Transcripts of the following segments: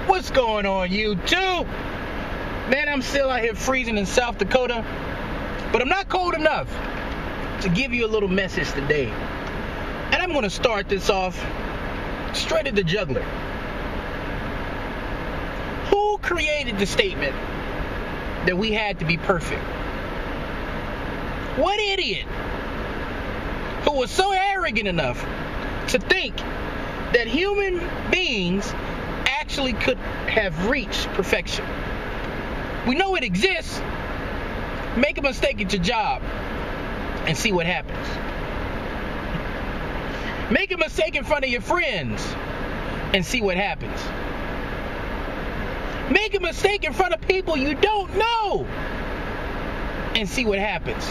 What's going on, YouTube? Man, I'm still out here freezing in South Dakota, but I'm not cold enough to give you a little message today. And I'm going to start this off straight at the jugular. Who created the statement that we had to be perfect? What idiot who was so arrogant enough to think that human beings actually could have reached perfection? We know it exists. Make a mistake at your job and see what happens. Make a mistake in front of your friends and see what happens. Make a mistake in front of people you don't know and see what happens.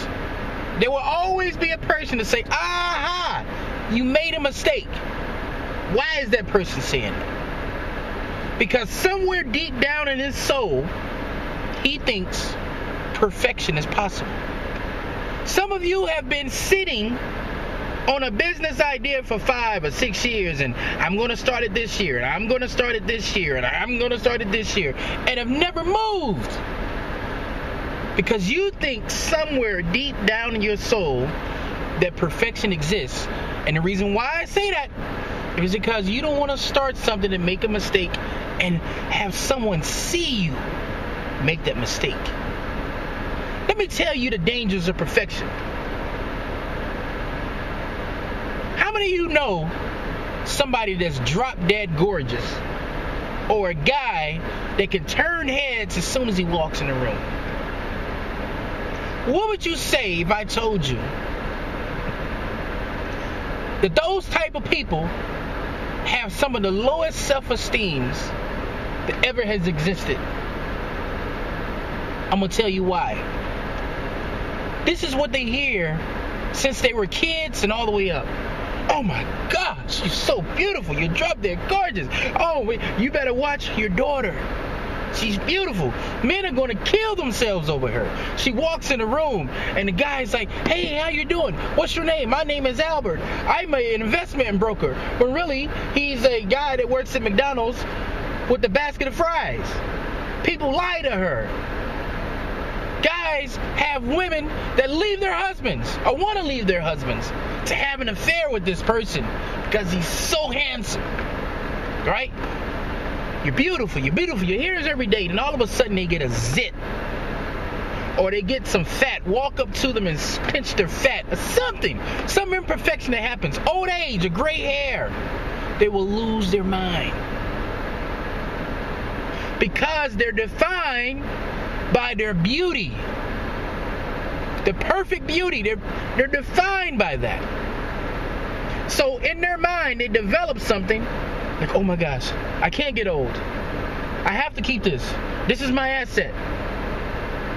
There will always be a person to say, aha, you made a mistake. Why is that person saying that? Because somewhere deep down in his soul, he thinks perfection is possible. Some of you have been sitting on a business idea for 5 or 6 years, and I'm going to start it this year, and I'm going to start it this year, and I'm going to start it this year, and have never moved. Because you think somewhere deep down in your soul that perfection exists. And the reason why I say that is because you don't want to start something and make a mistake and have someone see you make that mistake. Let me tell you the dangers of perfection. How many of you know somebody that's drop dead gorgeous, or a guy that can turn heads as soon as he walks in the room? What would you say if I told you that those type of people have some of the lowest self-esteems that ever has existed? I'm going to tell you why. This is what they hear since they were kids and all the way up. Oh my gosh, you're so beautiful. You're drop dead gorgeous. Oh, you better watch your daughter. She's beautiful. Men are going to kill themselves over her. She walks in the room and the guy's like, hey, how you doing? What's your name? My name is Albert. I'm an investment broker. But really, he's a guy that works at McDonald's with the basket of fries. People lie to her. Guys have women that leave their husbands or want to leave their husbands to have an affair with this person because he's so handsome. Right? You're beautiful, you're beautiful, you're here every day, and all of a sudden they get a zit. Or they get some fat, walk up to them and pinch their fat, or something. Some imperfection that happens. Old age, or gray hair. They will lose their mind. Because they're defined by their beauty. The perfect beauty, they're defined by that. So in their mind, they develop something like, oh my gosh, I can't get old. I have to keep this. This is my asset.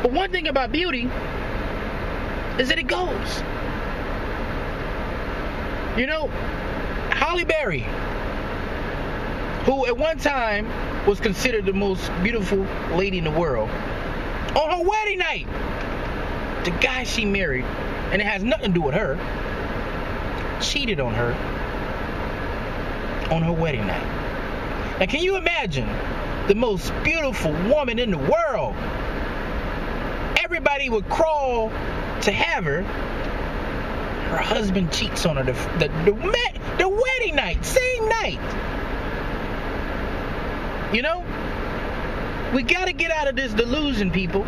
But one thing about beauty is that it goes. You know, Halle Berry, who at one time was considered the most beautiful lady in the world, on her wedding night, the guy she married, and it has nothing to do with her, cheated on her on her wedding night. Now, can you imagine the most beautiful woman in the world? Everybody would crawl to have her. Her husband cheats on her the wedding night, same night. You know, we got to get out of this delusion, people,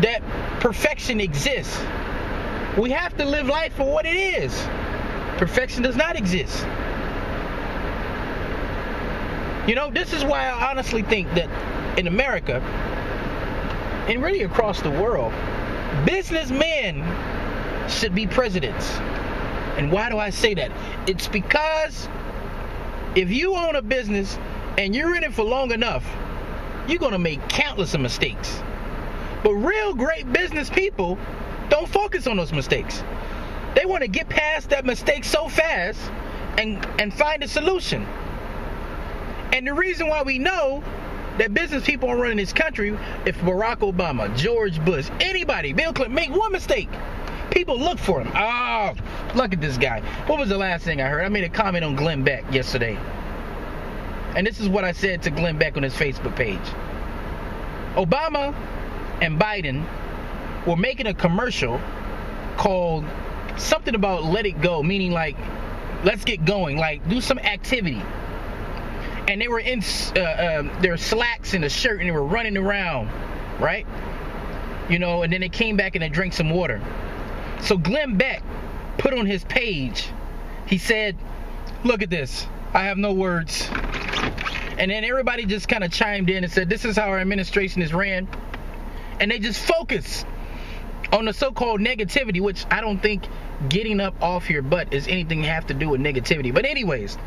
that perfection exists. We have to live life for what it is. Perfection does not exist. You know, this is why I honestly think that in America, and really across the world, businessmen should be presidents. And why do I say that? It's because if you own a business and you're in it for long enough, you're going to make countless of mistakes. But real great business people don't focus on those mistakes. They want to get past that mistake so fast and find a solution. And the reason why we know that business people are running this country, if Barack Obama, George Bush, anybody, Bill Clinton, make one mistake, people look for him. Oh, look at this guy. What was the last thing I heard? I made a comment on Glenn Beck yesterday. And this is what I said to Glenn Beck on his Facebook page. Obama and Biden were making a commercial called something about let it go, meaning like, let's get going, like do some activity. And they were in their slacks and a shirt, and they were running around, right? You know, and then they came back and they drank some water. So Glenn Beck put on his page, he said, look at this, I have no words. And then everybody just kind of chimed in and said, this is how our administration is ran. And they just focus on the so-called negativity, which I don't think getting up off your butt is anything have to do with negativity. But anyways,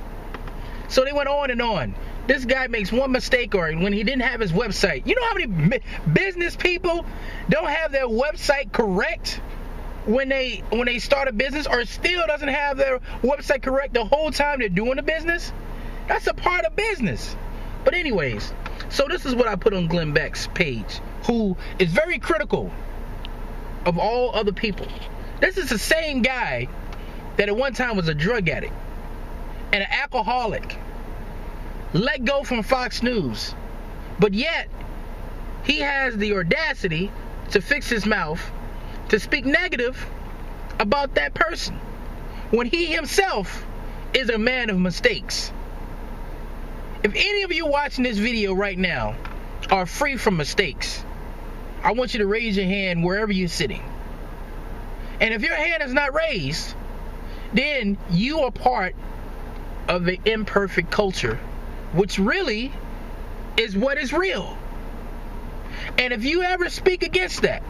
so they went on and on. This guy makes one mistake, or when he didn't have his website. You know how many business people don't have their website correct when they start a business, or still doesn't have their website correct the whole time they're doing the business? That's a part of business. But anyways, so this is what I put on Glenn Beck's page, who is very critical of all other people. This is the same guy that at one time was a drug addict and an alcoholic, let go from Fox News, but yet he has the audacity to fix his mouth to speak negative about that person when he himself is a man of mistakes. If any of you watching this video right now are free from mistakes, I want you to raise your hand wherever you're sitting. And if your hand is not raised, then you are part of the imperfect culture, which really is what is real. And if you ever speak against that,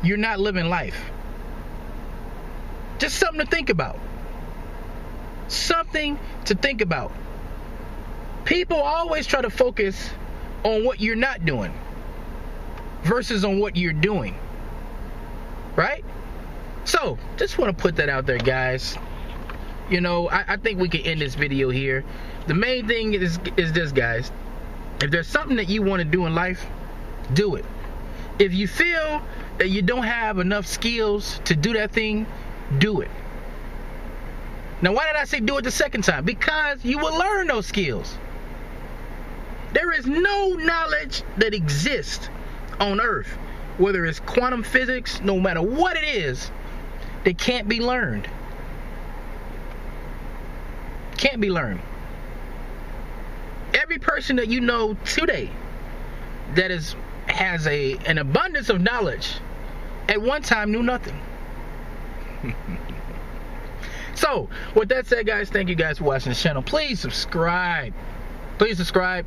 you're not living life. Just something to think about. Something to think about. People always try to focus on what you're not doing versus on what you're doing. Right? So, just want to put that out there, guys. You know, I think we can end this video here. The main thing is this, guys. If there's something that you want to do in life, do it. If you feel that you don't have enough skills to do that thing, do it. Now, why did I say do it the second time? Because you will learn those skills. There is no knowledge that exists on earth, whether it's quantum physics, no matter what it is, that can't be learned. Can't be learned. Every person that you know today that has an abundance of knowledge at one time knew nothing. So, with that said, guys, thank you guys for watching this channel. Please subscribe. Please subscribe.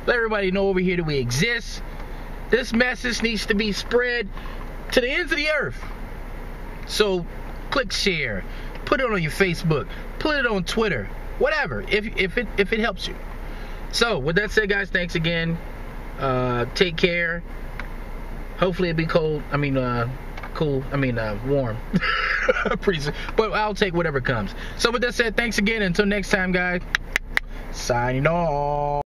Let everybody know over here that we exist. This message needs to be spread to the ends of the earth. So, click share. Put it on your Facebook. Put it on Twitter. Whatever, if it helps you. So, with that said, guys, thanks again. Take care. Hopefully it'll be cold. Warm. Pretty soon. But I'll take whatever comes. So with that said, thanks again. Until next time, guys. Signing off.